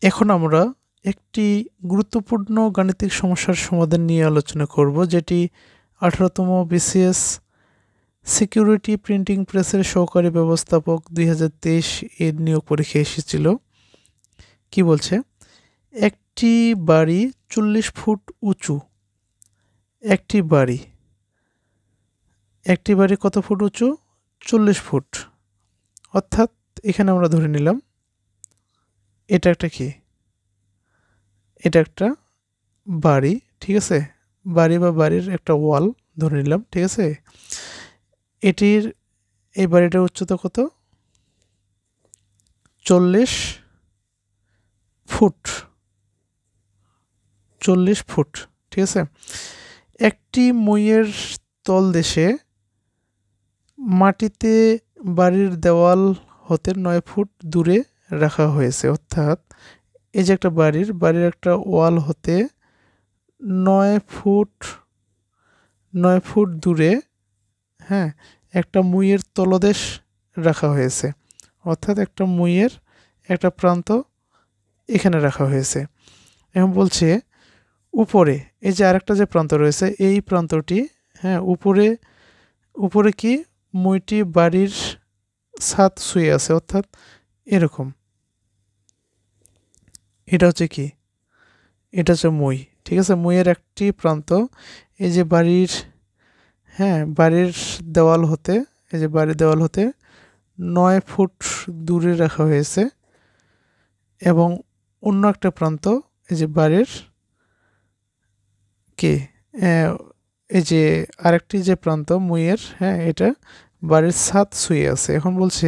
এখন আমরা একটি গুরুত্বপূর্ণ গাণিতিক সমস্যার সমাধান নিয়ে আলোচনা করব, যেটি 18তম বিসিএস সিকিউরিটি প্রিন্টিং প্রেসের সহকারী ব্যবস্থাপক 2023 এর নিয়োগ পরীক্ষায় এসেছিল। কি বলছে? একটি বাড়ি 40 ফুট উঁচু। একটি বাড়ি কত ফুট উঁচু? 40 ফুট। অর্থাৎ এখানে আমরা ধরে নিলাম এটা একটা কি, এটা একটা বাড়ি, ঠিক আছে? বাড়ি বা বাড়ির একটা ওয়াল ধরে নিলাম, ঠিক আছে? এই বাড়িটার উচ্চতা কত? 40 ফুট। 40 ফুট, ঠিক আছে? একটি মইয়ের তলদেশে মাটিতে বাড়ির দেওয়াল হতে 9 ফুট দূরে রাখা হয়েছে। অর্থাৎ এই যে একটা বাড়ির একটা ওয়াল হতে 9 ফুট দূরে, হ্যাঁ, একটা মুইয়ের তলদেশ রাখা হয়েছে। অর্থাৎ একটা মুইয়ের একটা প্রান্ত এখানে রাখা হয়েছে। এখন বলছে উপরে এই যে আরেকটা যে প্রান্ত রয়েছে, এই প্রান্তটি, হ্যাঁ, উপরে কি মুইটি বাড়ির ছাদ শুয়ে আছে। অর্থাৎ এরকম, এটা হচ্ছে কি, এটা হচ্ছে মই, ঠিক আছে? মইয়ের একটি প্রান্ত এই যে বাড়ির, হ্যাঁ, বাড়ির দেওয়াল হতে, এই যে বাড়ির দেওয়াল হতে 9 ফুট দূরে রাখা হয়েছে। এবং অন্য একটা প্রান্ত এই যে বাড়ির কি, এই যে আরেকটি যে প্রান্ত মইয়ের, হ্যাঁ, এটা বাড়ির ছাদ শুয়ে আছে। এখন বলছে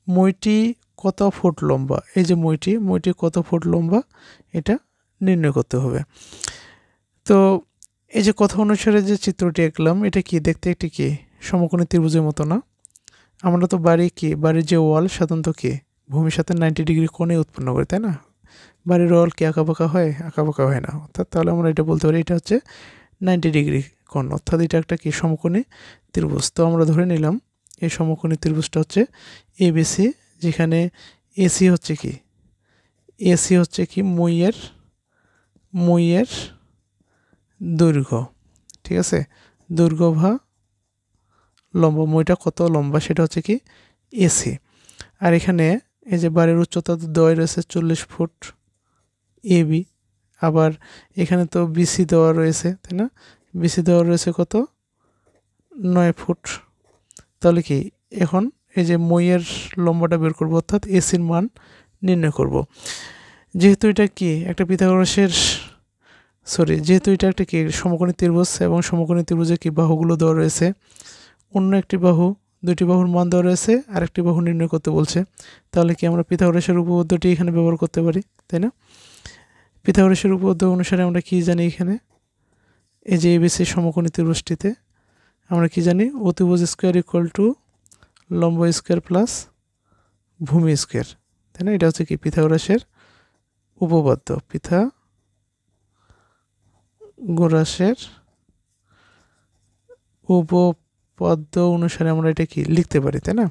মইটি কত ফুট লম্বা। এই যে মইটি কত ফুট লম্বা এটা নির্ণয় করতে হবে। তো এই যে কথা অনুসারে যে চিত্রটি আঁকলাম, এটা কি দেখতে একটি কি সমকোণী ত্রিভুজের মতো না? আমরা তো বাড়ির যে ওয়াল সাধারণত কি ভূমির সাথে 90 ডিগ্রি কোণে উৎপন্ন করে, তাই না? বাড়ির ওয়াল কি আঁকাবাঁকা হয়? আঁকাবাঁকা হয় না। অর্থাৎ তাহলে আমরা এটা বলতে পারি এটা হচ্ছে 90 ডিগ্রি কোণ। অর্থাৎ এটা একটা কি সমকোণী ত্রিভুজ। তো আমরা ধরে নিলাম এই সমকোণী ত্রিভুজটা হচ্ছে এবিসি, যেখানে এসি হচ্ছে কি মইয়ের দৈর্ঘ্য, ঠিক আছে? দৈর্ঘ্য ভা লম্বা, মইটা কত লম্বা সেটা হচ্ছে কি এসি। আর এখানে এই যে বাড়ির উচ্চতা তো দেওয়া রয়েছে 40 ফুট এবি। আবার এখানে তো বিসি দেওয়া রয়েছে, তাই না? বিসি দেওয়া রয়েছে কত? 9 ফুট। তাহলে কি এখন এই যে মইয়ের লম্বাটা বের করব, অর্থাৎ এসির মান নির্ণয় করব। যেহেতু এটা কি একটা যেহেতু এটা একটা কি সমকোণী ত্রিভুজ, এবং সমকোণী ত্রিভুজে কি বাহুগুলো দেওয়া রয়েছে, অন্য একটি বাহু, দুইটি বাহুর মান দেওয়া রয়েছে, আরেকটি বাহু নির্ণয় করতে বলছে। তাহলে কি আমরা পিথাগোরাসের উপপাদ্যটি এখানে ব্যবহার করতে পারি, তাই না? পিথাগোরাসের উপপাদ্য অনুসারে আমরা কি জানি, এখানে এই যে এবিসি সমকোণী ত্রিভুজটিতে আমরা কি জানি, অতিভুজ স্কোয়ার ইকুয়াল টু লম্ব স্কোয়ার প্লাস ভূমি স্কোয়ার, তাই না? এটা হচ্ছে কি পিথাগোরাসের উপপাদ্য। পিথাগোরাসের উপপাদ্য অনুসারে আমরা এটা কি লিখতে পারি, তাই না?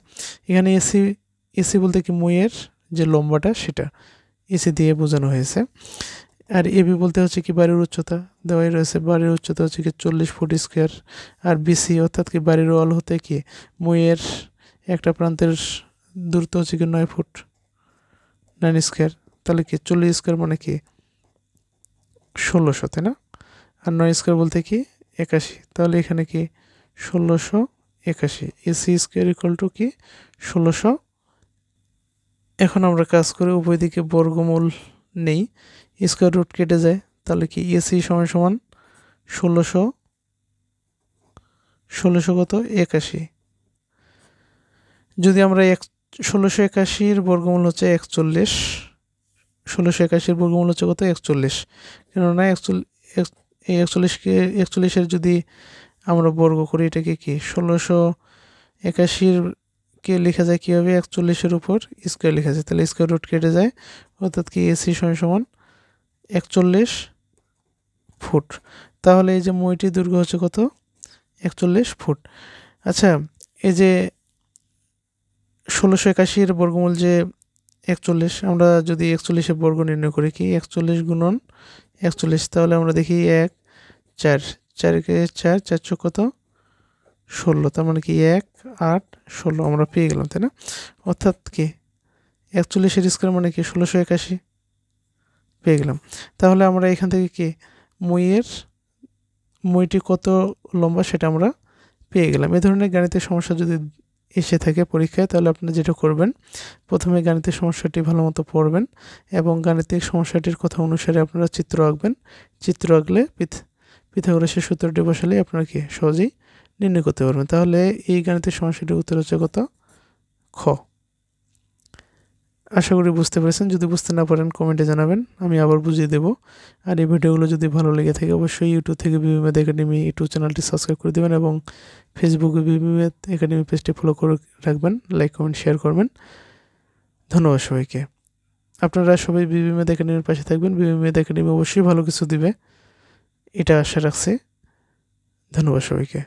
এখানে এসি বলতে কি মইয়ের যে লম্বাটা সেটা এসি দিয়ে বোঝানো হয়েছে। আর এবি বলতে হচ্ছে কি বাড়ির উচ্চতা দেওয়াই রয়েছে, বাড়ির উচ্চতা হচ্ছে কি 40 ফুট স্কোয়ার। আর বিসি অর্থাৎ কি বাড়ির ওয়াল হতে কি মইয়ের একটা প্রান্তের দূরত্ব হচ্ছে কি 9 ফুট 9 স্কোয়ার। তাহলে কি 40 স্কোয়ার মানে কি 1600, তাই না? আর 9 স্কোয়ার বলতে কি 81। তাহলে এখানে কি 1681। এসি স্কোয়ার ইকুয়াল টু কি 1600। এখন আমরা কাজ করে উভয় দিকে বর্গমূল নেই, স্কোয়ার রুট কেটে যায়। তাহলে কি এসি সমান সমান 1600 কত 81। যদি আমরা 1681 বর্গমূল হচ্ছে 41, 1681 বর্গমূল হচ্ছে কত 41। কেননা এই 41 যদি আমরা বর্গ করি, এটাকে কি 1681 কে লেখা যায় কীভাবে, 41 উপর স্কোয়ার লেখা যায়। তাহলে স্কোয়ার রুট কেটে যায়, অর্থাৎ কি এসি সমান 41 ফুট। তাহলে এই যে মইটির দৈর্ঘ্য হচ্ছে কত 41 ফুট। আচ্ছা, এই যে 1681 বর্গমূল যে 41 আমরা যদি 41 এর বর্গ নির্ণয় করি কি 41 গুণন 41 তাহলে আমরা দেখি 1 4 4 কে 4 4 চৌক কত 16 তার মানে কি 1 8 16 আমরা পেয়ে গেলাম তাই না অর্থাৎ কি 41 এর স্কয়ার মানে কি 1681 পেয়ে গেলাম তাহলে আমরা এখান থেকে কি মইটি কত লম্বা সেটা আমরা পেয়ে গেলাম এই ধরনের গাণিতিক সমস্যা যদি এসে থাকে পরীক্ষায় তাহলে আপনারা যেটা করবেন প্রথমে গাণিতিক সমস্যাটি ভালোমতো পড়বেন এবং গাণিতিক সমস্যাটির কথা অনুসারে আপনারা চিত্র আঁকবেন চিত্র আঁকলে পিথাগোরাসের সূত্রটি বসালে আপনারা কি সহজেই নির্ণয় করতে পারবেন তাহলে এই গাণিতিক সমস্যাটির উত্তর হচ্ছে কত খ আশা করি বুঝতে পেরেছেন যদি বুঝতে না পারেন কমেন্টে জানাবেন আমি আবার বুঝিয়ে দেব আর এই ভিডিওগুলো যদি ভালো লেগে থাকে অবশ্যই ইউটিউব থেকে বিবি ম্যাথ একাডেমি ইউটিউব চ্যানেলটি সাবস্ক্রাইব করে দেবেন এবং ফেসবুকে বিবি ম্যাথ একাডেমি পেজটি ফলো করে রাখবেন লাইক কমেন্ট শেয়ার করবেন ধন্যবাদ সবাইকে আপনারা সবাই বিবি ম্যাথ একাডেমির পাশে থাকবেন বিবি ম্যাথ একাডেমি অবশ্যই ভালো কিছু দিবে এটা আশা রাখছি ধন্যবাদ সবাইকে